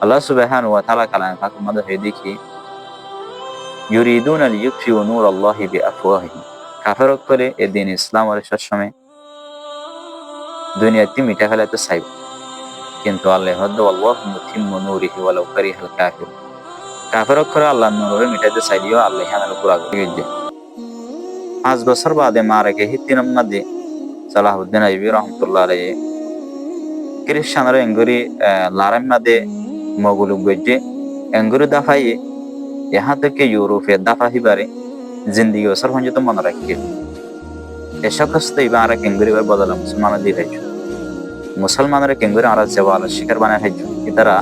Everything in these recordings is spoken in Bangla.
আল্লাহ সুবহানাহু ওয়া তাআলা কালামে পাকের মধ্যে দেখি ইউরিদুনা লিইউতফিউ নূরাল্লাহি বিআফওয়াহিহিম। কাফের করে এ দিন ইসলামের সবসময় দুনিয়াতে মিঠা ফেলাতে চাইবে, কিন্তু আল্লাহ আল্লাহু মুতিম্মু নূরিহি ওয়ালাউ কারিহাল কাফিরুন। কাফের করে আল্লাহর নূরে মিটাইতে চাইলেও আল্লাহ আমাদের পুরা করে দিবে। 5 বছর বাদে মারা গে হিতিনাম মাদে সালাহুদ্দিন আইয়ুবী রহমাতুল্লাহ আলাইহি খ্রিস্টানরা এঙ্গুরি লারাম মাদে মগুলুক গজ্জে এঙ্গুরি দাফাই यहाँ तक कि यूरोपे दफा ही बारे जिंदगी असर हो तो मन रखिए ऐसा कस्त इबारा केंगरी बार बदला मुसलमान दी है मुसलमान रे केंगरी आरा जवाल शिकार बना है इतरा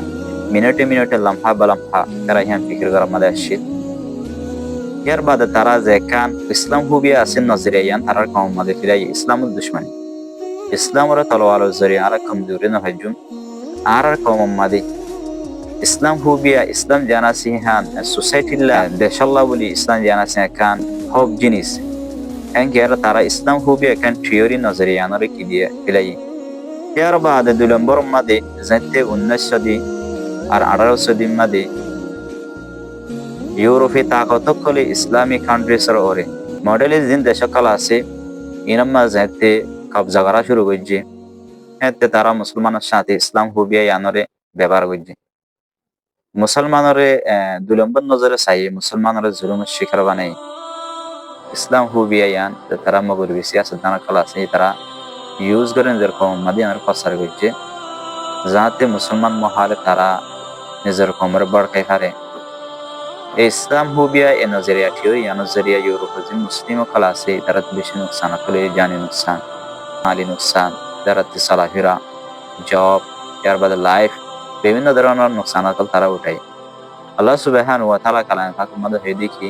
मिनटे मिनटे लम्हा बलम्हा करा यहाँ फिक्र कर मदे शिद यार बाद तारा ज़ैकान इस्लाम हो भी आसिन नजरिया यान तारा कौम मदे फिराई इस्लाम दुश्मनी इस्लाम और तलवार जरिया आरा कमजोरी न है जुम आरा कौम मदे ইসলাম হুবিয়া ইসলাম জানাসি হান সোসাইটিলা দেশাল্লাহ বলি ইসলাম জানাসি কান হব জিনিস এঙ্গের তারা ইসলাম হুবিয়া কান থিওরি নজরিয়া আনরে কি দিয়ে ফেলাই ইয়ার বাদে 2 নম্বর মাদে যাতে 19 শতী আর 18 শতী মাদে ইউরোপে তাকতকলে ইসলামী কান্ট্রিসর ওরে মডেলে জিন দেশকাল আছে ইনাম্মা যাতে কবজা করা শুরু করছে এতে তারা মুসলমানের সাথে ইসলাম হুবিয়া আনরে ব্যবহার করছে মুসলমানরে 2 নম্বর নজরে চাই মুসলমানরে জুলুমের শিকার বানাই ইসলাম হুবিয়ান তারা মগর বেশি আছে দানা কালা আছে তারা ইউজ করেন যেরকম মাদিয়ানের প্রচার করছে যাতে মুসলমান মহালে তারা নিজের কমরে বড়কাই পারে ইসলাম হুবিয়া এ নজরিয়া ঠিও ইয়া নজরিয়া ইউরোপের যে মুসলিম কালা আছে তারা বেশি নুকসান করে জানি নুকসান মালি নুকসান যারা সালাহিরা জব এর বাদে লাইফ বিভিন্ন ধরনের নুকসানাত তারা উঠায় আল্লাহ সুবহানাহু ওয়া তাআলা কালামে পাকের মধ্যে দেখি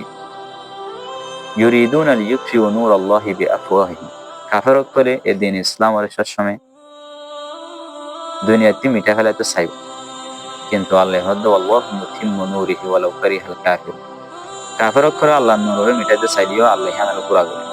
ইউরিদুনা লিইউতফিউ নূরাল্লাহি বিআফওয়াহিহিম। কাফের করে এ দিন ইসলামের সবসময় দুনিয়াতে মিঠা ফেলাতে চাইবে, কিন্তু আল্লাহ আল্লাহু মুতিম্মু নূরিহি ওয়ালাউ কারিহাল কাফিরুন। কাফের করে আল্লাহর নূরে মিটাইতে চাইলেও আল্লাহ আমাদের পুরা করে